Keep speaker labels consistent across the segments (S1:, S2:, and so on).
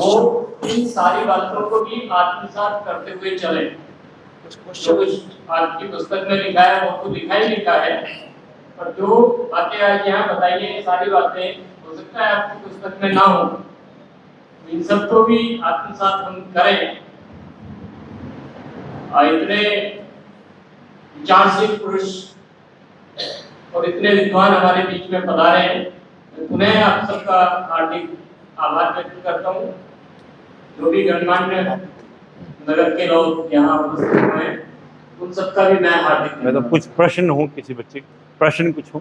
S1: वो इन सारी बातों को भी आत्मसात करते हुए चले। जो कुछ आपकी पुस्तक में लिखा है वो तो लिखा ही लिखा है, पर जो बातें आज यहाँ बताइए, ये सारी बातें हो सकता है आपकी पुस्तक में ना हो, इन सबको भी आत्मसात हम करें। इतने विचारशील पुरुष और इतने विद्वान हमारे बीच में पधारे हैं, मैं पुनः आप सबका हार्दिक आभार व्यक्त करता हूँ। जो भी गणमान्य नगर के लोग यहाँ उपस्थित हुए हैं, उन सबका भी मैं हार्दिक।
S2: मैं तो कुछ प्रश्न हो, किसी बच्चे प्रश्न कुछ हो,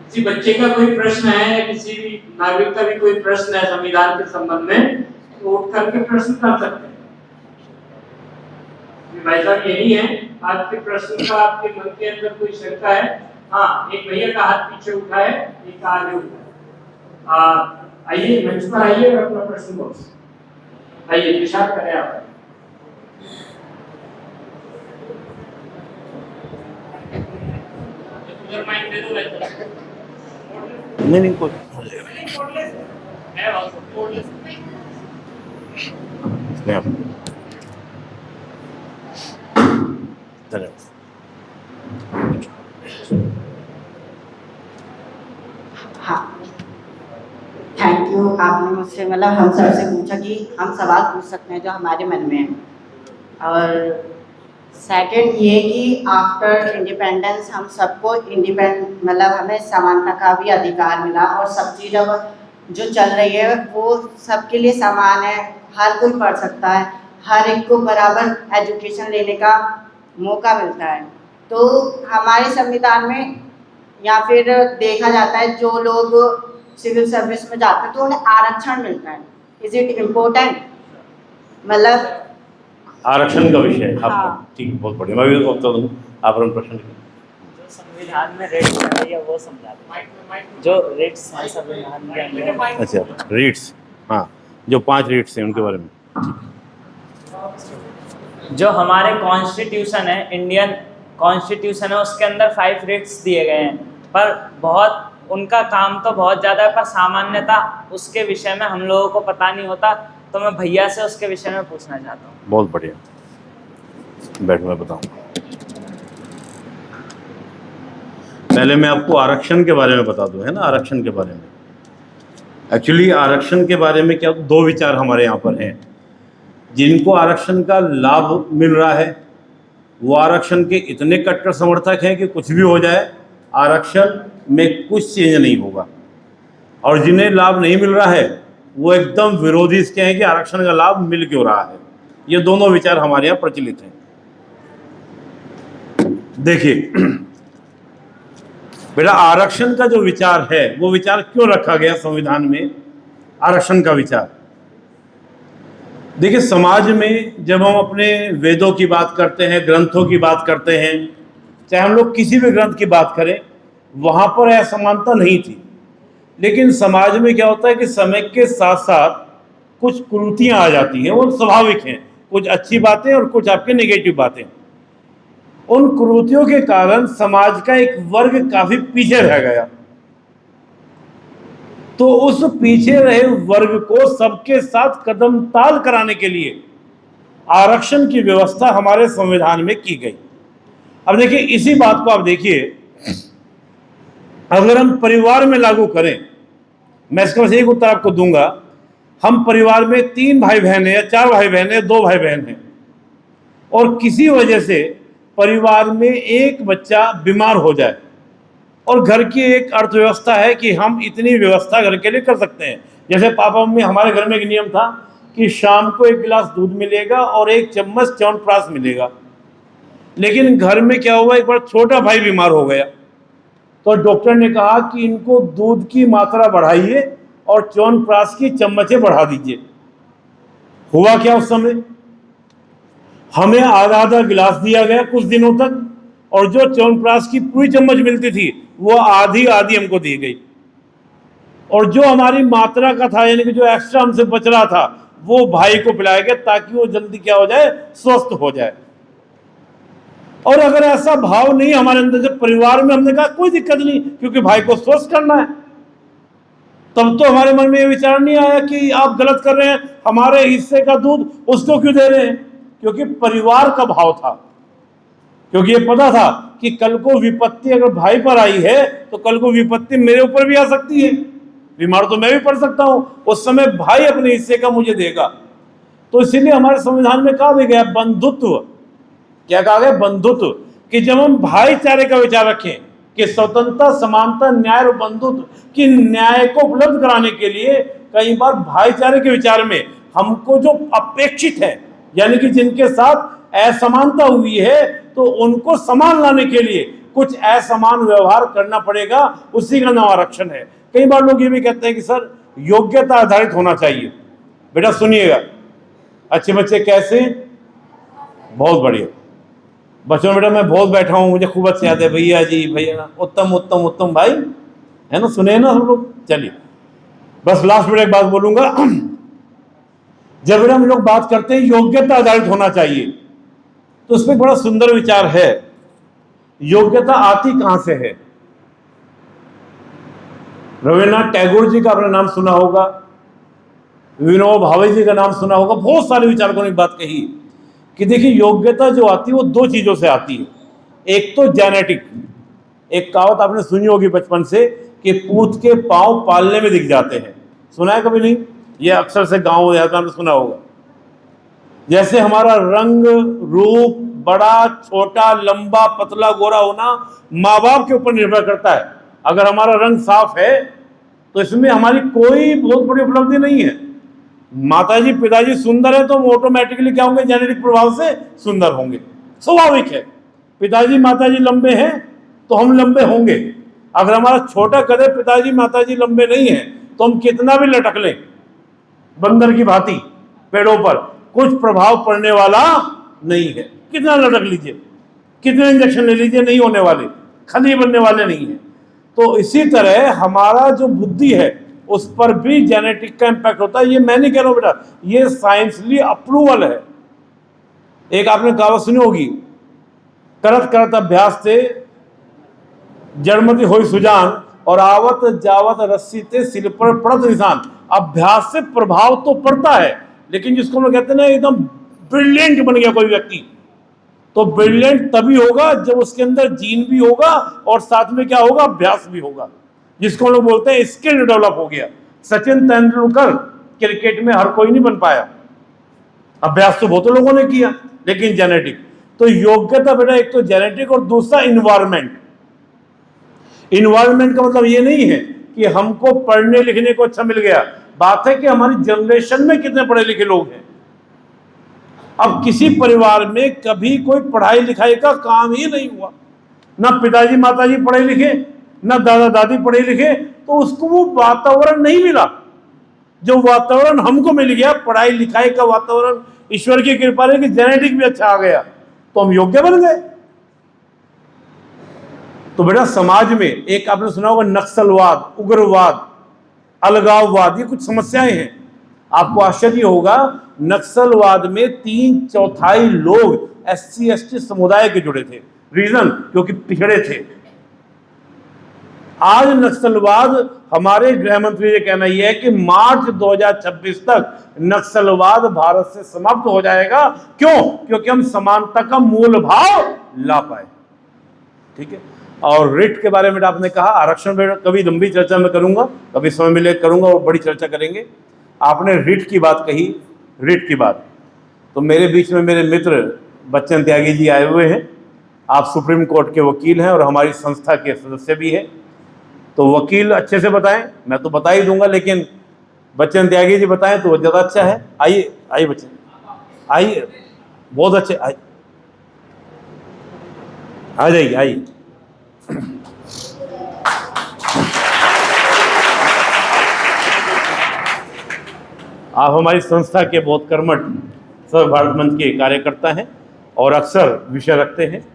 S1: किसी बच्चे का कोई प्रश्न है या किसी भी नागरिक का भी कोई प्रश्न है संविधान के संबंध में, तो उठ करके प्रश्न कर सकते हैं। भाई साहब यही है, आपके प्रश्न का आपके मन के अंदर कोई शंका है? हाँ, एक भैया का हाथ पीछे उठा है, एक आगे उठा है। आइए मंच पर आइए और अपना प्रश्न बोलिए। आइए विचार करें आप।
S2: नहीं कोई
S3: हाँ, थैंक यू। आपने मुझसे मतलब हम सबसे पूछा कि हम सवाल पूछ सकते हैं जो हमारे मन में है। और सेकंड ये कि आफ्टर इंडिपेंडेंस हम सबको मतलब हमें समानता का भी अधिकार मिला, और सब चीज़ अब जो चल रही है वो सबके लिए समान है, हर कोई पढ़ सकता है, हर एक को बराबर एजुकेशन लेने का मौका मिलता है। तो हमारे संविधान में या फिर देखा जाता है जो लोग सिविल सर्विस में जाते हैं तो उन्हें आरक्षण मिलता है। Is it important? मतलब
S2: आरक्षण का विषय है।
S3: हाँ।
S2: ठीक, बहुत बढ़िया। मैं भी बता दूँ, आप प्रश्न
S4: जो संविधान में रेट्स है वो समझा दो। जो रेट्स हैं संविधान के अंदर।
S2: अच्छा, रेट्स, हाँ, जो 5 रेट्स हैं उनके बारे में।
S4: जो हमारे कॉन्स्टिट्यूशन है, इंडियन कॉन्स्टिट्यूशन है, उसके अंदर 5 रेट्स दिए गए हैं, पर बहुत उनका काम तो बहुत ज़्यादा है, पर सामान्यता उसके विषय में हम लोगों को पता नहीं होता। तो मैं भैया से उसके विषय में पूछना चाहता हूँ।
S2: बहुत बढ़िया, बैठ मैं बताऊँ। पहले मैं आपको आरक्षण के बारे में बता दूं, है ना। आरक्षण के बारे में एक्चुअली आरक्षण के बारे में क्या 2 विचार हमारे यहाँ पर हैं। जिनको आरक्षण का लाभ मिल रहा है वो आरक्षण के इतने कट्टर समर्थक हैं कि कुछ भी हो जाए आरक्षण में कुछ चेंज नहीं होगा, और जिन्हें लाभ नहीं मिल रहा है वो एकदम विरोधी इसके हैं कि आरक्षण का लाभ मिल क्यों रहा है। ये दोनों विचार हमारे यहाँ प्रचलित हैं। देखिए बेटा, आरक्षण का जो विचार है वो विचार क्यों रखा गया संविधान में, आरक्षण का विचार। देखिए, समाज में जब हम अपने वेदों की बात करते हैं, ग्रंथों की बात करते हैं, चाहे हम लोग किसी भी ग्रंथ की बात करें, वहां पर असमानता नहीं थी। लेकिन समाज में क्या होता है कि समय के साथ साथ कुछ कुरीतियां आ जाती हैं, वो स्वाभाविक हैं। कुछ अच्छी बातें और कुछ आपके नेगेटिव बातें। उन कुरीतियों के कारण समाज का एक वर्ग काफी पीछे रह गया। तो उस पीछे रहे वर्ग को सबके साथ कदम ताल कराने के लिए आरक्षण की व्यवस्था हमारे संविधान में की गई। अब देखिए, इसी बात को आप देखिए, अगर हम परिवार में लागू करें, मैं इसका बस एक उत्तर आपको दूंगा। हम परिवार में 3 भाई बहन हैं या 4 भाई बहन हैं, 2 भाई बहन हैं, और किसी वजह से परिवार में एक बच्चा बीमार हो जाए, और घर की एक अर्थव्यवस्था है कि हम इतनी व्यवस्था घर के लिए कर सकते हैं। जैसे पापा मम्मी, हमारे घर में एक नियम था कि शाम को 1 गिलास दूध मिलेगा और 1 चम्मच च्यवनप्राश मिलेगा। लेकिन घर में क्या हुआ, एक बार छोटा भाई बीमार हो गया, तो डॉक्टर ने कहा कि इनको दूध की मात्रा बढ़ाइए और च्यवनप्राश की चम्मचें बढ़ा दीजिए। हुआ क्या उस समय, हमें आधा गिलास दिया गया कुछ दिनों तक, और जो च्यवनप्राश की पूरी चम्मच मिलती थी वो आधी हमको दी गई, और जो हमारी मात्रा का था, यानी कि जो एक्स्ट्रा हमसे बच रहा था, वो भाई को पिलाया गया ताकि वो जल्दी क्या हो जाए, स्वस्थ हो जाए। और अगर ऐसा भाव नहीं हमारे अंदर से परिवार में, हमने कहा कोई दिक्कत नहीं, क्योंकि भाई को स्वस्थ करना है, तब तो हमारे मन में ये विचार नहीं आया कि आप गलत कर रहे हैं, हमारे हिस्से का दूध उसको क्यों दे रहे हैं, क्योंकि परिवार का भाव था, क्योंकि ये पता था कि कल को विपत्ति अगर भाई पर आई है तो कल को विपत्ति मेरे ऊपर भी आ सकती है, बीमार तो मैं भी पड़ सकता हूं, उस समय भाई अपने हिस्से का मुझे देगा। तो इसीलिए हमारे संविधान में कहा भी गया बंधुत्व, क्या कहा गया, बंधुत्व, कि जब हम भाईचारे का विचार रखें कि स्वतंत्रता, समानता, न्याय और बंधुत्व की न्याय को उपलब्ध कराने के लिए कई बार भाईचारे के विचार में हमको जो अपेक्षित है, यानी कि जिनके साथ असमानता हुई है, तो उनको समान लाने के लिए कुछ असमान व्यवहार करना पड़ेगा, उसी का नाम आरक्षण है। कई बार लोग ये भी कहते हैं कि सर योग्यता आधारित होना चाहिए। बेटा सुनिएगा, अच्छे बच्चे कैसे, बहुत बढ़िया बच्चों, बेटा मैं बहुत बैठा हूँ, मुझे खूब अच्छे याद है, भैया जी भैया ना, उत्तम उत्तम उत्तम भाई, है ना, सुने ना हम लोग। चलिए बस लास्ट में एक बात बोलूंगा, जब हम लोग बात करते हैं योग्यता आधारित होना चाहिए, तो उसमें बड़ा सुंदर विचार है। योग्यता आती कहां से है? रविन्द्रनाथ टैगोर जी का आपने नाम सुना होगा, विनोबा भावे जी का नाम सुना होगा, बहुत सारे विचारकों ने बात कही कि देखिए योग्यता जो आती है वो दो चीजों से आती है। एक तो जेनेटिक, एक कहावत आपने सुनी होगी बचपन से कि पूत के पांव पालने में दिख जाते हैं, सुना है कभी नहीं? ये अक्सर से गांव या आपने सुना होगा। जैसे हमारा रंग रूप, बड़ा छोटा, लंबा पतला गोरा होना माँ बाप के ऊपर निर्भर करता है। अगर हमारा रंग साफ है तो इसमें हमारी कोई बहुत बड़ी उपलब्धि नहीं है। माताजी पिताजी सुंदर है तो हम ऑटोमेटिकली क्या होंगे, जेनेटिक प्रभाव से सुंदर होंगे, स्वाभाविक है। पिताजी माताजी लंबे हैं तो हम लंबे होंगे। अगर हमारा छोटा कद है, पिताजी माताजी लंबे नहीं है, तो हम कितना भी लटक लें बंदर की भांति पेड़ों पर, कुछ प्रभाव पड़ने वाला नहीं है। कितना लटक लीजिए, कितने इंजेक्शन ले लीजिए, नहीं होने वाले, खली बनने वाले नहीं है। तो इसी तरह हमारा जो बुद्धि है उस पर भी जेनेटिक का इंपैक्ट होता है। ये मैं नहीं कह रहा हूं बेटा, ये साइंसली अप्रूवल है। एक आपने कहावत सुनी होगी, करत करत अभ्यास से जड़मति होई सुजान और आवत जावत रस्सी ते सिर पर पड़त निशान। अभ्यास से प्रभाव तो पड़ता है, लेकिन जिसको हम कहते हैं ना एकदम ब्रिलियंट बन गया कोई व्यक्ति, तो ब्रिलियंट तभी होगा जब उसके अंदर जीन भी होगा और साथ में क्या होगा, अभ्यास भी होगा, जिसको हम लोग बोलते हैं स्किल डेवलप हो गया। सचिन तेंदुलकर क्रिकेट में हर कोई नहीं बन पाया, अभ्यास तो बहुत लोगों ने किया, लेकिन जेनेटिक। तो योग्यता बेटा एक तो जेनेटिक और दूसरा इन्वायरमेंट। इन्वायरमेंट का मतलब ये नहीं है कि हमको पढ़ने लिखने को अच्छा मिल गया, बात है कि हमारी जनरेशन में कितने पढ़े लिखे लोग हैं। अब किसी परिवार में कभी कोई पढ़ाई लिखाई का काम ही नहीं हुआ, ना पिताजी माताजी पढ़े लिखे, ना दादा दादी पढ़े लिखे, तो उसको वो वातावरण नहीं मिला जो वातावरण हमको मिल गया। पढ़ाई लिखाई का वातावरण ईश्वर की कृपा है कि जेनेटिक भी अच्छा आ गया, तो हम योग्य बन गए। तो बेटा समाज में एक आपने सुना होगा नक्सलवाद, उग्रवाद, अलगाववाद, ये कुछ समस्याएं हैं। आपको आश्चर्य होगा, नक्सलवाद में 3/4 लोग SC ST समुदाय के जुड़े थे। रीजन, क्योंकि पिछड़े थे। आज नक्सलवाद, हमारे गृह मंत्री ये कहना यह है कि मार्च 2026 तक नक्सलवाद भारत से समाप्त हो जाएगा। क्यों? क्योंकि हम समानता का मूल भाव ला पाए। ठीक है। और रिट के बारे में आपने कहा, आरक्षण में कभी लंबी चर्चा में करूंगा, कभी समय मिले करूंगा और बड़ी चर्चा करेंगे। आपने रिट की बात कही, रिट की बात, तो मेरे बीच में मेरे मित्र बच्चन त्यागी जी आए हुए हैं। आप सुप्रीम कोर्ट के वकील हैं और हमारी संस्था के सदस्य भी हैं, तो वकील अच्छे से बताएं, मैं तो बता ही दूंगा, लेकिन बच्चन त्यागी जी बताएं तो वो ज़्यादा अच्छा है। आइए आइए बच्चन, आइए, बहुत अच्छे, आइए, आ जाइए, आइए। आप हमारी संस्था के बहुत कर्मठ सर्व भारत मंच के कार्यकर्ता हैं और अक्सर विषय रखते हैं।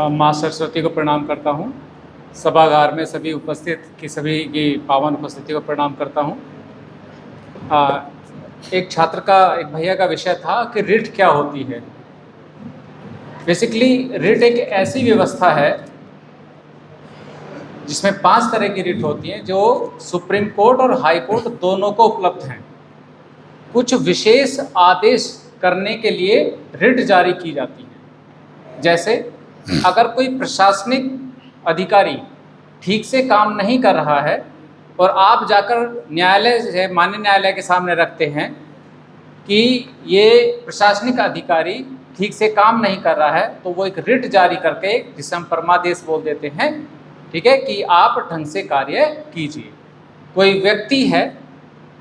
S5: माँ सरस्वती को प्रणाम करता हूँ। सभागार में सभी उपस्थित की सभी की पावन उपस्थिति को प्रणाम करता हूँ। एक छात्र का, एक भैया का विषय था कि रिट क्या होती है। बेसिकली रिट एक ऐसी व्यवस्था है जिसमें 5 तरह की रिट होती हैं जो सुप्रीम कोर्ट और हाई कोर्ट दोनों को उपलब्ध हैं। कुछ विशेष आदेश करने के लिए रिट जारी की जाती है। जैसे अगर कोई प्रशासनिक अधिकारी ठीक से काम नहीं कर रहा है और आप जाकर न्यायालय से माननीय न्यायालय के सामने रखते हैं कि ये प्रशासनिक अधिकारी ठीक से काम नहीं कर रहा है, तो वो एक रिट जारी करके, जिसे हम परमादेश बोल देते हैं, ठीक है, कि आप ढंग से कार्य कीजिए। कोई व्यक्ति है,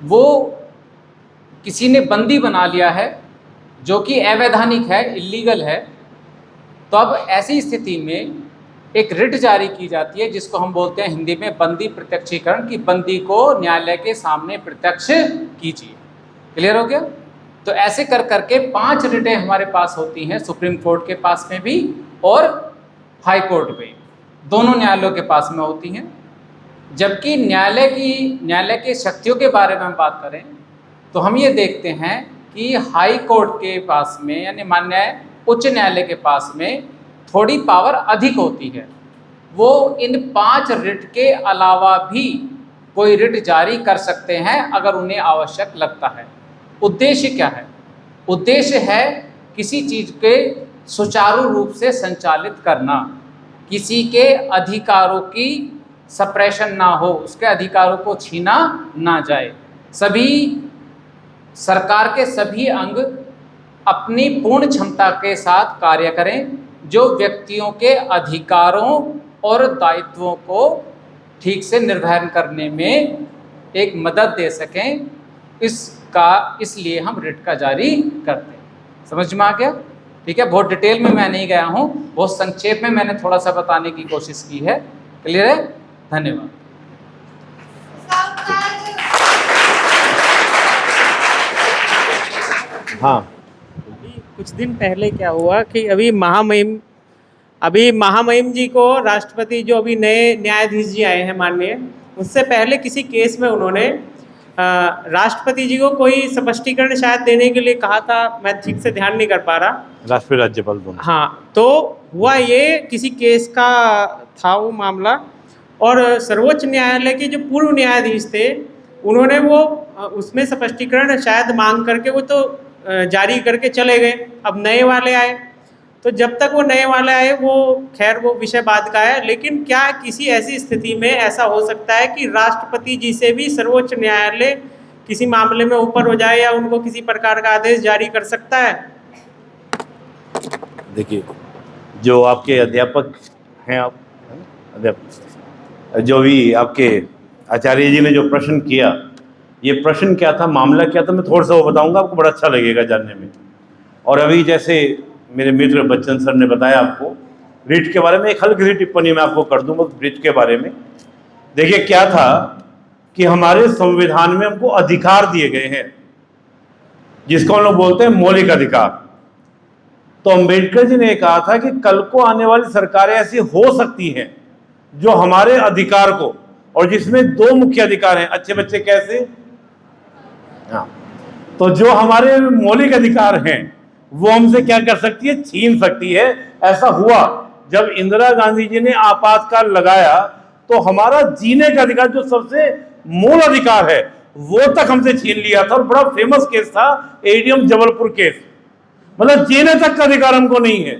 S5: वो किसी ने बंदी बना लिया है जो कि अवैधानिक है, इलीगल है, तो अब ऐसी स्थिति में एक रिट जारी की जाती है जिसको हम बोलते हैं हिंदी में बंदी प्रत्यक्षीकरण, की बंदी को न्यायालय के सामने प्रत्यक्ष कीजिए। क्लियर हो गया? तो ऐसे कर करके 5 रिटें हमारे पास होती हैं, सुप्रीम कोर्ट के पास में भी और हाई कोर्ट में, दोनों न्यायालयों के पास में होती हैं। जबकि न्यायालय के शक्तियों के बारे में हम बात करें तो हम ये देखते हैं कि हाई कोर्ट के पास में, यानी माननीय उच्च न्यायालय के पास में थोड़ी पावर अधिक होती है। वो इन 5 रिट के अलावा भी कोई रिट जारी कर सकते हैं अगर उन्हें आवश्यक लगता है। उद्देश्य क्या है? उद्देश्य है किसी चीज़ के सुचारू रूप से संचालित करना, किसी के अधिकारों की सप्रेशन ना हो, उसके अधिकारों को छीना ना जाए, सरकार के सभी अंग अपनी पूर्ण क्षमता के साथ कार्य करें जो व्यक्तियों के अधिकारों और दायित्वों को ठीक से निर्वहन करने में एक मदद दे सकें। इसलिए हम रिट का जारी करते हैं। समझ में आ गया? ठीक है, बहुत डिटेल में मैं नहीं गया हूँ, बहुत संक्षेप में मैंने थोड़ा सा बताने की कोशिश की है। क्लियर है? धन्यवाद।
S2: हाँ,
S6: कुछ दिन पहले क्या हुआ कि अभी महामहिम जी को राष्ट्रपति, जो अभी नए न्यायाधीश जी आए हैं माननीय, उससे पहले किसी केस में उन्होंने राष्ट्रपति जी को कोई स्पष्टीकरण शायद देने के लिए कहा था, मैं ठीक से ध्यान नहीं कर पा रहा।
S2: राष्ट्रपति राज्यपाल दोनों।
S6: हाँ, तो हुआ ये किसी केस का था वो मामला, और सर्वोच्च न्यायालय के जो पूर्व न्यायाधीश थे उन्होंने वो उसमें स्पष्टीकरण शायद मांग करके वो तो जारी करके चले गए। अब नए वाले आए, तो जब तक वो नए वाले आए वो खैर वो विषय बाद का है, लेकिन क्या किसी ऐसी स्थिति में ऐसा हो सकता है कि राष्ट्रपति जी से भी सर्वोच्च न्यायालय किसी मामले में ऊपर हो जाए या उनको किसी प्रकार का आदेश जारी कर सकता है?
S2: देखिए, जो आपके अध्यापक हैं, आप अध्यापक, जो भी आपके आचार्य जी ने जो प्रश्न किया, ये प्रश्न क्या था, मामला क्या था, मैं थोड़ा सा वो बताऊंगा, आपको बड़ा अच्छा लगेगा जानने में। और अभी जैसे मेरे मित्र बच्चन सर ने बताया आपको रिट के बारे में, एक हल्की सी टिप्पणी मैं आपको कर दूंगा रिट के बारे में। देखिए क्या था कि हमारे संविधान में हमको अधिकार दिए गए हैं जिसको हम लोग बोलते हैं मौलिक अधिकार। तो अम्बेडकर जी ने कहा था कि कल को आने वाली सरकारें ऐसी हो सकती हैं जो हमारे अधिकार को, और जिसमें 2 मुख्य अधिकार हैं, अच्छे बच्चे कैसे, हाँ, तो जो हमारे मौलिक अधिकार हैं वो हमसे क्या कर सकती है, छीन सकती है। ऐसा हुआ जब इंदिरा गांधी जी ने आपातकाल लगाया तो हमारा जीने का अधिकार, जो सबसे मूल अधिकार है, वो तक हमसे छीन लिया था। और बड़ा फेमस केस था एडीएम जबलपुर केस, मतलब जीने तक का अधिकार हमको नहीं है।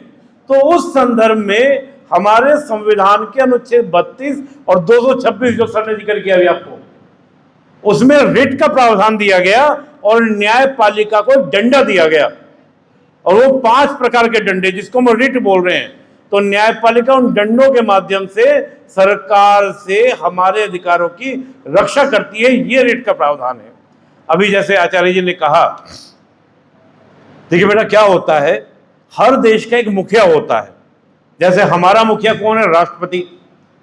S2: तो उस संदर्भ में हमारे संविधान के अनुच्छेद 32 और 226 जो सर ने जिक्र किया अभी आपको, उसमें रिट का प्रावधान दिया गया और न्यायपालिका को डंडा दिया गया, और वो 5 प्रकार के डंडे जिसको हम रिट बोल रहे हैं। तो न्यायपालिका उन डंडों के माध्यम से सरकार से हमारे अधिकारों की रक्षा करती है, ये रिट का प्रावधान है। अभी जैसे आचार्य जी ने कहा, देखिए बेटा क्या होता है, हर देश का एक मुखिया होता है। जैसे हमारा मुखिया कौन है, राष्ट्रपति।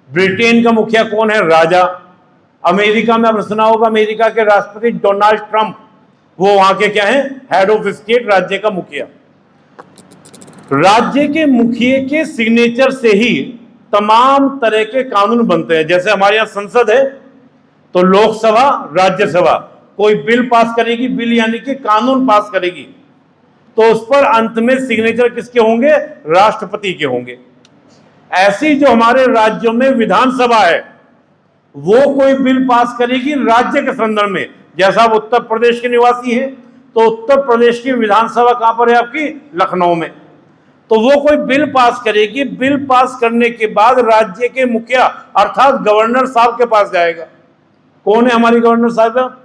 S2: ब्रिटेन का मुखिया कौन है, राजा। अमेरिका में आपने सुना होगा अमेरिका के राष्ट्रपति डोनाल्ड ट्रंप, वो वहां के क्या है, हेड ऑफ स्टेट, राज्य का मुखिया। राज्य के मुखिया के सिग्नेचर से ही तमाम तरह के कानून बनते हैं। जैसे हमारे यहाँ संसद है तो लोकसभा, राज्यसभा कोई बिल पास करेगी, बिल यानी कि कानून पास करेगी, तो उस पर अंत में सिग्नेचर किसके होंगे? राष्ट्रपति के होंगे। ऐसी जो हमारे राज्यों में विधानसभा है वो कोई बिल पास करेगी राज्य के संदर्भ में, जैसा आप उत्तर प्रदेश के निवासी हैं तो उत्तर प्रदेश की विधानसभा कहां पर है आपकी? लखनऊ में। तो वो कोई बिल पास करेगी, बिल पास करने के बाद राज्य के मुखिया अर्थात गवर्नर साहब के पास जाएगा। कौन है हमारी गवर्नर साहब?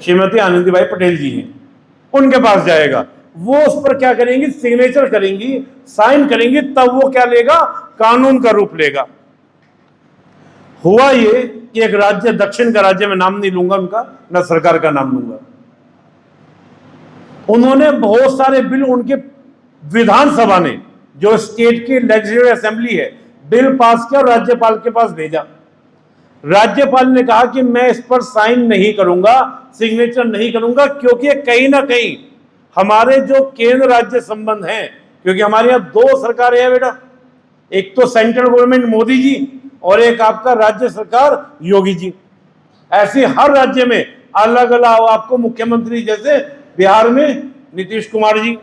S2: श्रीमती आनंदीबाई पटेल जी हैं, उनके पास जाएगा। वो उस पर क्या करेंगी? सिग्नेचर करेंगी, साइन करेंगी, तब वो क्या लेगा? कानून का रूप लेगा। हुआ ये कि एक राज्य, दक्षिण का राज्य, में नाम नहीं लूंगा उनका, ना सरकार का नाम लूंगा, उन्होंने बहुत सारे बिल, उनके विधानसभा ने, जो स्टेट की लेजिस्लेटिव असेंबली है, बिल पास किया और राज्यपाल के पास भेजा। राज्यपाल ने कहा कि मैं इस पर साइन नहीं करूंगा, सिग्नेचर नहीं करूंगा, क्योंकि कहीं ना कहीं हमारे जो केंद्र राज्य संबंध हैं, क्योंकि हमारे यहां दो सरकारें हैं बेटा, एक तो सेंट्रल गवर्नमेंट मोदी जी और एक आपका राज्य सरकार योगी जी। ऐसे हर राज्य में अलग अलग आपको मुख्यमंत्री, जैसे बिहार में नीतीश कुमार जी,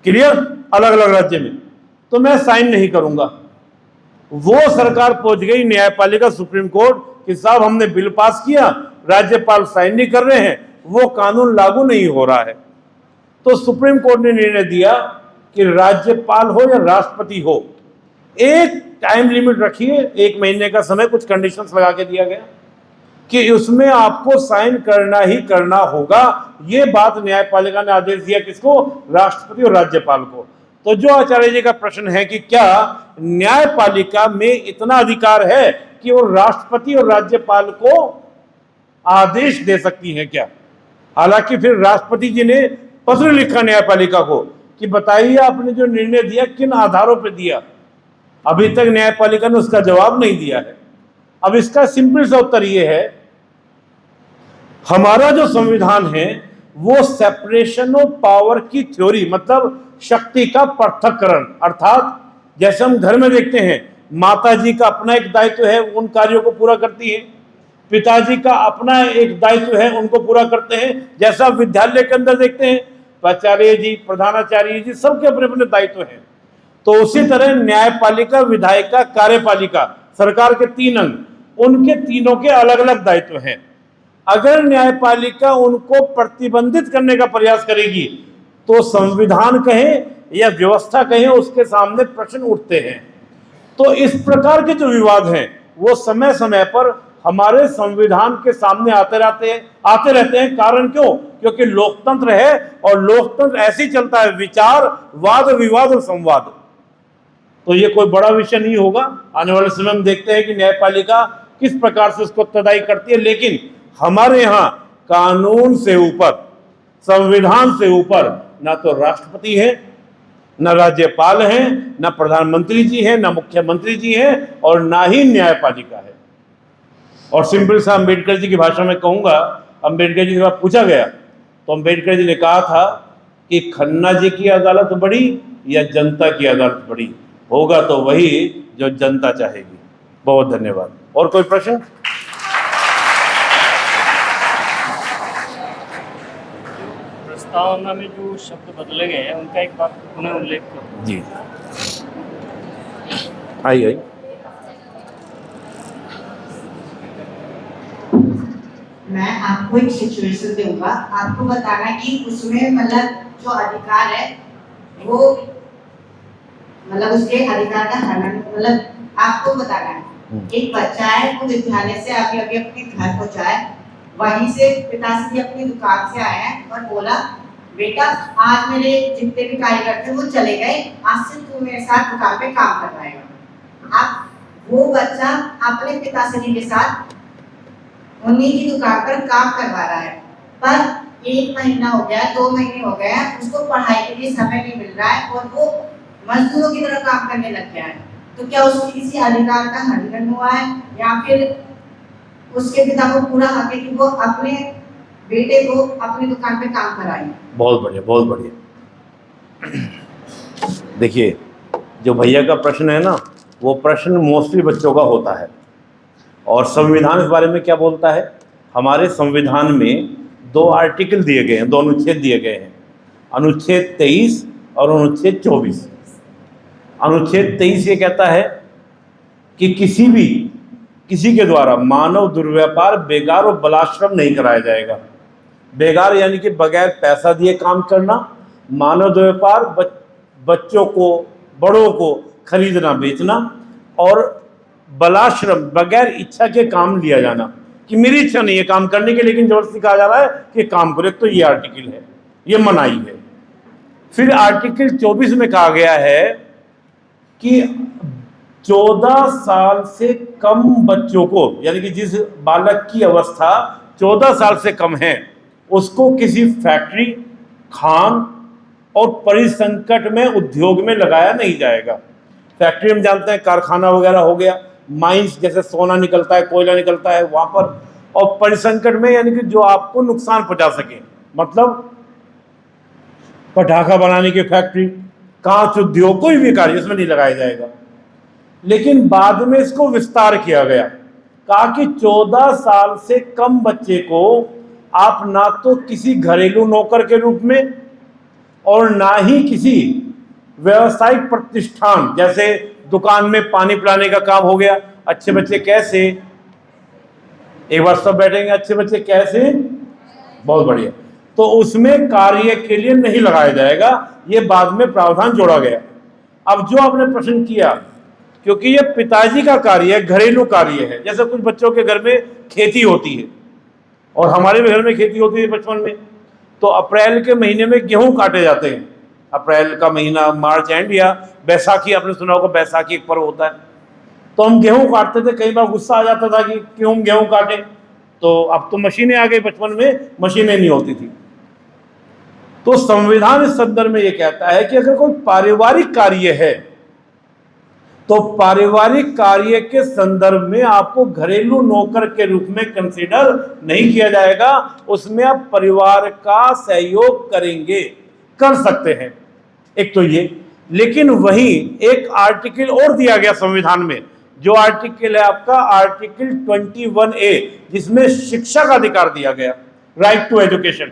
S2: क्लियर, अलग अलग राज्य में। तो मैं साइन नहीं करूंगा। वो सरकार पहुंच गई न्यायपालिका, सुप्रीम कोर्ट, कि साहब हमने बिल पास किया, राज्यपाल साइन नहीं कर रहे हैं, वो कानून लागू नहीं हो रहा है। तो सुप्रीम कोर्ट ने निर्णय दिया कि राज्यपाल हो या राष्ट्रपति हो, एक टाइम लिमिट रखिए, 1 महीने का समय, कुछ कंडीशंस लगा के दिया गया कि उसमें आपको साइन करना ही करना होगा। ये बात न्यायपालिका ने आदेश दिया किसको? राष्ट्रपति और राज्यपाल को। तो जो आचार्य जी का प्रश्न है कि क्या न्यायपालिका में इतना अधिकार है कि वो राष्ट्रपति और राज्यपाल को आदेश दे सकती है क्या? हालांकि फिर राष्ट्रपति जी ने पत्र लिखा न्यायपालिका को कि बताइए आपने जो निर्णय दिया किन आधारों पर दिया। अभी तक न्यायपालिका ने उसका जवाब नहीं दिया है। अब इसका सिंपल सा उत्तर यह है, हमारा जो संविधान है वो सेपरेशन ऑफ पावर की थ्योरी, मतलब शक्ति का पृथक्करण, अर्थात जैसे हम घर में देखते हैं माता जी का अपना एक दायित्व है, उन कार्यों को पूरा करती है, पिताजी का अपना एक दायित्व है, उनको पूरा करते हैं। जैसा विद्यालय के अंदर देखते हैं प्राचार्य जी, प्रधानाचार्य जी, सबके अपने अपने दायित्व हैं। तो उसी तरह न्यायपालिका, विधायिका, कार्यपालिका, सरकार के 3 अंग, उनके तीनों के अलग अलग दायित्व हैं। अगर न्यायपालिका उनको प्रतिबंधित करने का प्रयास करेगी तो संविधान कहें या व्यवस्था कहें, उसके सामने प्रश्न उठते हैं। तो इस प्रकार के जो विवाद हैं वो समय समय पर हमारे संविधान के सामने आते रहते हैं। कारण क्यों? क्योंकि लोकतंत्र है और लोकतंत्र ऐसे ही चलता है, विचार, वाद विवाद और संवाद। तो ये कोई बड़ा विषय नहीं होगा। आने वाले समय में देखते हैं कि न्यायपालिका किस प्रकार से उसको उत्तरदायी करती है। लेकिन हमारे यहाँ कानून से ऊपर, संविधान से ऊपर ना तो राष्ट्रपति है, ना राज्यपाल हैं, ना प्रधानमंत्री जी हैं, ना मुख्यमंत्री जी हैं, और ना ही न्यायपालिका है। और सिंपल सा अम्बेडकर जी की भाषा में कहूंगा, अम्बेडकर जी से पूछा गया तो अम्बेडकर जी ने कहा था कि खन्ना जी की अदालत बड़ी या जनता की अदालत बड़ी, होगा तो वही जो जनता चाहेगी। बहुत धन्यवाद। और कोई प्रश्न?
S1: प्रस्तावना में जो शब्द बदले गए हैं उनका एक बार पुनः उल्लेख करो।
S2: जी, आई
S3: मैं आपको एक सिचुएशन दूंगा, आपको बताना कि उसमें मतलब जो अधिकार है वो मतलब उसके अधिकार का हनन, मतलब आपको बताना है। एक बच्चा है, वो विद्यालय से आगे आगे अपने घर को जाए, वहीं से पिताश्री अपनी दुकान से आए हैं और बोला बेटा आज मेरे जितने भी कारीगर थे वो चले गए, आज से तू मेरे साथ दुकान पे काम करवाएगा। अब वो बच्चा अपने पिताश्री के साथ उन्हीं की दुकान पर काम करवा रहा है, पर 1 महीना हो गया, 2 महीने हो गए, उसको पढ़ाई के लिए समय नहीं मिल रहा है और वो मजदूरों की तरह काम करने लग गया है। तो क्या उसको किसी अधिकार का हनन हुआ है या फिर उसके पिता को पूरा हक है कि वो अपने बेटे को अपनी दुकान पे काम कराए? बहुत बढ़िया,
S2: बहुत बढ़िया। देखिए, जो भैया का प्रश्न है ना, वो प्रश्न मोस्टली बच्चों का होता है। और संविधान इस बारे में क्या बोलता है? हमारे संविधान में 2 आर्टिकल दिए गए हैं, 2 अनुच्छेद दिए गए हैं। अनुच्छेद 23 और अनुच्छेद 24। अनुच्छेद 23 ये कहता है कि किसी के द्वारा मानव दुर्व्यापार, बेगार और बलाश्रम नहीं कराया जाएगा। बेगार यानी कि बगैर पैसा दिए काम करना, मानव दुर्व्यापार बच्चों को, बड़ों को खरीदना बेचना, और बलाश्रम बगैर इच्छा के काम लिया जाना कि मेरी इच्छा नहीं है काम करने की, लेकिन जबरदस्ती कहा जा रहा है कि काम करो। तो ये आर्टिकल है, ये मनाही है। फिर आर्टिकल 24 में कहा गया है कि 14 साल से कम बच्चों को, यानी कि जिस बालक की अवस्था 14 साल से कम है, उसको किसी फैक्ट्री, खान और परिसंकट में उद्योग में लगाया नहीं जाएगा। फैक्ट्री हम जानते हैं कारखाना वगैरह हो गया, माइंस जैसे सोना निकलता है, कोयला निकलता है वहाँ पर, और परिसंकट में यानी कि जो आपको नुकसान पहुँचा सके, मतलब पटाखा बनाने की फैक्ट्री, कांच उद्योग, कोई भी कार्य इसमें नहीं लगाया जाएगा। लेकिन बाद में इसको विस्तार किया गया, कहा कि 14 साल से कम बच्चे को आप ना तो किसी घरेलू नौकर के रूप में और ना ही किसी व्यावसायिक प्रतिष्ठान, जैसे दुकान में पानी पिलाने का काम हो गया, अच्छे बच्चे कैसे, एक बार सब बैठेंगे, अच्छे बच्चे कैसे, बहुत बढ़िया, तो उसमें कार्य के लिए नहीं लगाया जाएगा। ये बाद में प्रावधान जोड़ा गया। अब जो आपने प्रश्न किया, क्योंकि ये पिताजी का कार्य है, घरेलू कार्य है, जैसे कुछ बच्चों के घर में खेती होती है और हमारे भी घर में खेती होती है बचपन में, तो अप्रैल के महीने में गेहूं काटे जाते हैं। अप्रैल का महीना, मार्च एंड, या बैसाखी, आपने सुना होगा बैसाखी एक पर्व होता है, तो हम गेहूं काटते थे। कई बार गुस्सा आ जाता था कि क्यों हम गेहूं काटे, तो अब तो मशीनें आ गई, बचपन में मशीनें नहीं होती थी। तो संविधान इस संदर्भ में ये कहता है कि अगर कोई पारिवारिक कार्य है तो पारिवारिक कार्य के संदर्भ में आपको घरेलू नौकर के रूप में कंसीडर नहीं किया जाएगा, उसमें आप परिवार का सहयोग करेंगे, कर सकते हैं। एक तो ये, लेकिन वहीं एक आर्टिकल और दिया गया संविधान में, जो आर्टिकल है आपका आर्टिकल 21A, जिसमें शिक्षा का अधिकार दिया गया, राइट टू एजुकेशन।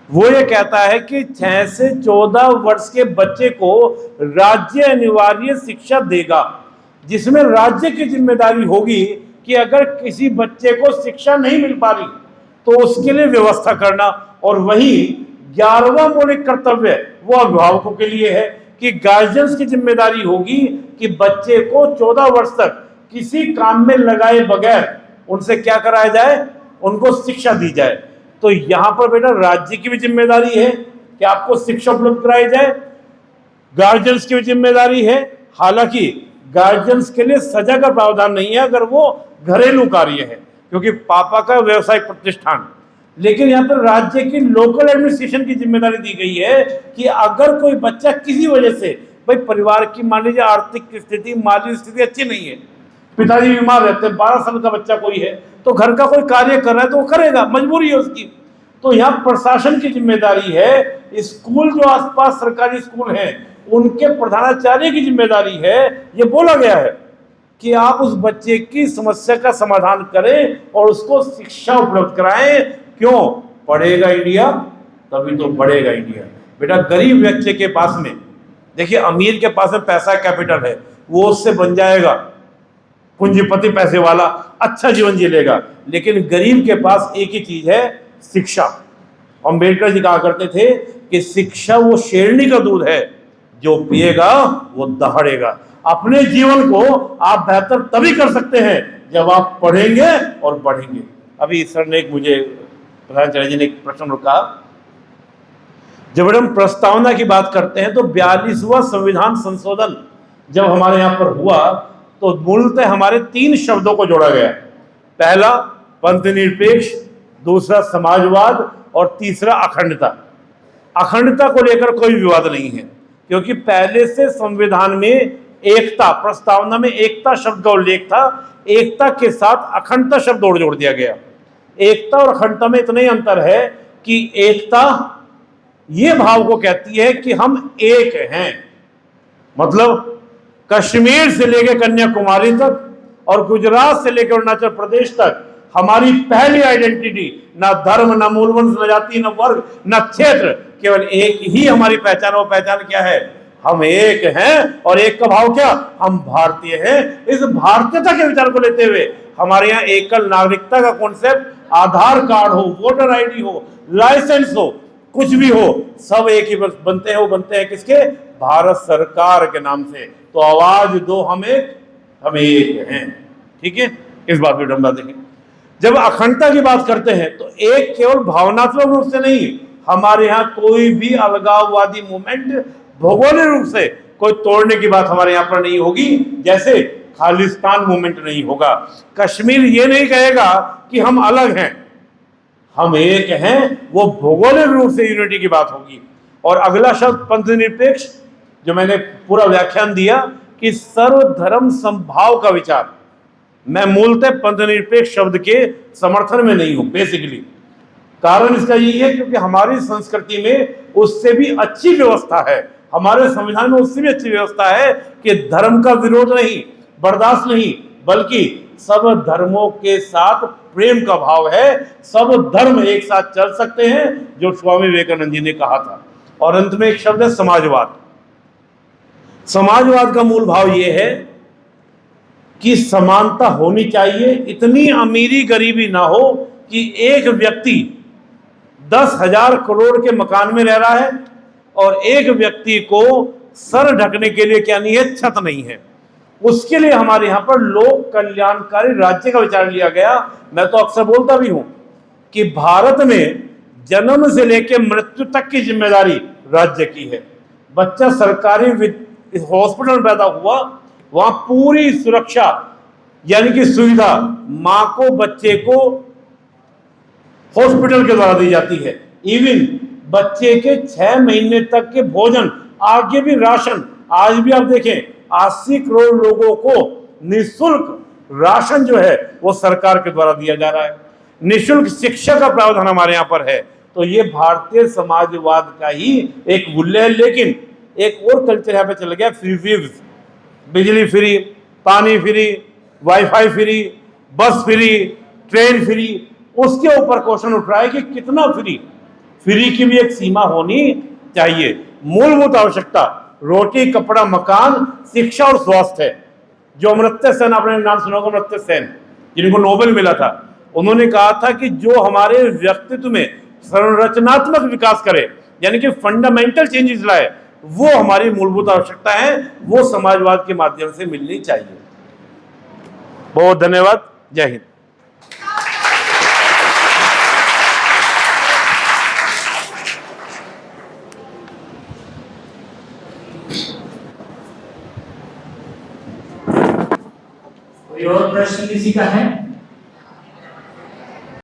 S2: वो ये कहता है कि 6 से 14 वर्ष के बच्चे को राज्य अनिवार्य शिक्षा देगा, जिसमें राज्य की जिम्मेदारी होगी कि अगर किसी बच्चे को शिक्षा नहीं मिल पा रही तो उसके लिए व्यवस्था करना। और वही 11वां मौलिक कर्तव्य वो अभिभावकों के लिए है कि गार्जियंस की जिम्मेदारी होगी कि बच्चे को 14 वर्ष तक किसी काम में लगाए बगैर उनसे क्या कराया जाए, उनको शिक्षा दी जाए। तो यहां पर बेटा राज्य की भी जिम्मेदारी है कि आपको शिक्षा उपलब्ध कराई जाए, गार्जियंस की भी जिम्मेदारी है। हालांकि गार्जियंस के लिए सजा का प्रावधान नहीं है अगर वो घरेलू कार्य है, क्योंकि पापा का व्यवसायिक प्रतिष्ठान, लेकिन यहाँ पर राज्य की लोकल एडमिनिस्ट्रेशन की जिम्मेदारी दी गई है कि अगर कोई बच्चा किसी वजह से, भाई परिवार की मान लीजिए आर्थिक स्थिति, माली स्थिति अच्छी नहीं है, पिताजी बीमार रहते हैं, 12 साल का बच्चा कोई है, तो घर का कोई कार्य कर रहा है तो वो करेगा, मजबूरी है उसकी। तो यहाँ प्रशासन की जिम्मेदारी है, स्कूल जो आसपास सरकारी स्कूल हैं उनके प्रधानाचार्य की जिम्मेदारी है, ये बोला गया है कि आप उस बच्चे की समस्या का समाधान करें और उसको शिक्षा उपलब्ध कराएं। क्यों? पढ़ेगा इंडिया तभी तो बढ़ेगा इंडिया। बेटा गरीब बच्चे के पास में, देखिए अमीर के पास में पैसा कैपिटल है, वो उससे बन जाएगा पूंजीपति, पैसे वाला, अच्छा जीवन जी लेगा, लेकिन गरीब के पास एक ही चीज है, शिक्षा। अम्बेडकर जी कहा करते थे कि शिक्षा वो शेरनी का दूध है, जो पिएगा वो दहाड़ेगा। अपने जीवन को आप बेहतर तभी कर सकते हैं जब आप पढ़ेंगे और बढ़ेंगे। अभी सर ने मुझे प्रधानाचार्य जी ने एक प्रश्न रखा, जब हम प्रस्तावना की बात करते हैं तो 42वां संविधान संशोधन जब हमारे यहाँ पर हुआ तो मूलतः हमारे 3 शब्दों को जोड़ा गया। पहला पंथ निरपेक्ष, दूसरा समाजवाद और तीसरा अखंडता। अखंडता को लेकर कोई विवाद नहीं है, क्योंकि पहले से संविधान में एकता, प्रस्तावना में एकता शब्द का उल्लेख था, एकता के साथ अखंडता शब्द और जोड़ दिया गया। एकता और अखंडता में इतना ही अंतर है कि एकता ये भाव को कहती है कि हम एक हैं, मतलब कश्मीर से लेकर कन्याकुमारी तक और गुजरात से लेकर अरुणाचल प्रदेश तक हमारी पहली आइडेंटिटी, ना धर्म, ना मूलवंश, ना जाति, ना वर्ग, ना क्षेत्र, केवल एक ही हमारी पहचान, वो पहचान क्या है? हम एक हैं, और एक का भाव क्या? हम भारतीय हैं। इस भारतीयता के विचार को लेते हुए हमारे यहाँ एकल नागरिकता का कॉन्सेप्ट, आधार कार्ड हो, वोटर आईडी हो, लाइसेंस हो, कुछ भी हो, सब एक ही बनते हैं। वो बनते हैं किसके? भारत सरकार के नाम से। तो आवाज दो, हम एक हैं। ठीक है, इस बात पर डंबा देखें। जब अखंडता की बात करते हैं तो एक केवल भावनात्मक रूप से नहीं, हमारे यहाँ कोई भी अलगाववादी मूवमेंट भौगोलिक रूप से कोई तोड़ने की बात हमारे यहाँ पर नहीं होगी, जैसे खालिस्तान मूवमेंट नहीं होगा। कश्मीर ये नहीं कहेगा कि हम अलग हैं, हम एक हैं, वो भौगोलिक रूप से यूनिटी की बात होगी। और अगला शब्द पंथनिरपेक्ष, जो मैंने पूरा व्याख्यान दिया कि सर्वधर्म समभाव का विचार, मैं मूलतः पंथनिरपेक्ष शब्द के समर्थन में नहीं हूं बेसिकली। कारण इसका यही है क्योंकि हमारी संस्कृति में उससे भी अच्छी व्यवस्था है, हमारे संविधान में उससे भी अच्छी व्यवस्था है कि धर्म का विरोध नहीं, बर्दाश्त नहीं, बल्कि सब धर्मों के साथ प्रेम का भाव है। सब धर्म एक साथ चल सकते हैं, जो स्वामी विवेकानंद जी ने कहा था। और अंत में एक शब्द है समाजवाद। समाजवाद का मूल भाव यह है कि समानता होनी चाहिए, इतनी अमीरी गरीबी ना हो कि एक व्यक्ति 10,000 करोड़ के मकान में रह रहा है और एक व्यक्ति को सर ढकने के लिए क्या नहीं है? छत नहीं है। उसके लिए हमारे यहां पर लोक कल्याणकारी राज्य का विचार लिया गया। मैं तो अक्सर बोलता भी हूं कि भारत में जन्म से लेकर मृत्यु तक की जिम्मेदारी राज्य की है। बच्चा सरकारी हॉस्पिटल में पैदा हुआ, वहां पूरी सुरक्षा यानी कि सुविधा मां को, बच्चे को हॉस्पिटल के द्वारा दी जाती है। इवन बच्चे के 6 महीने तक के भोजन, आगे भी राशन, आज भी आप देखें 80 करोड़ लोगों को निःशुल्क राशन जो है वो सरकार के द्वारा दिया जा रहा है। निःशुल्क शिक्षा का प्रावधान हमारे यहाँ पर है। तो ये भारतीय समाजवाद का ही एक मूल्य है। लेकिन एक और कल्चर यहाँ पे चल गया, फ्री, बिजली फ्री, पानी फ्री, वाईफाई फ्री, बस फ्री, ट्रेन फ्री। उसके ऊपर क्वेश्चन उठ रहा है कि कितना फ्री की भी एक सीमा होनी चाहिए। मूलभूत आवश्यकता रोटी, कपड़ा, मकान, शिक्षा और स्वास्थ्य है। जो अमर्त्य सेन, आपने नाम सुना होगा, अमर्त्य सेन जिनको नोबेल मिला था, उन्होंने कहा था कि जो हमारे व्यक्तित्व में संरचनात्मक विकास करे, यानी कि फंडामेंटल चेंजेस लाए, वो हमारी मूलभूत आवश्यकता है, वो समाजवाद के माध्यम से मिलनी चाहिए। बहुत धन्यवाद। जय हिंद।
S1: कोई और प्रश्न किसी का है?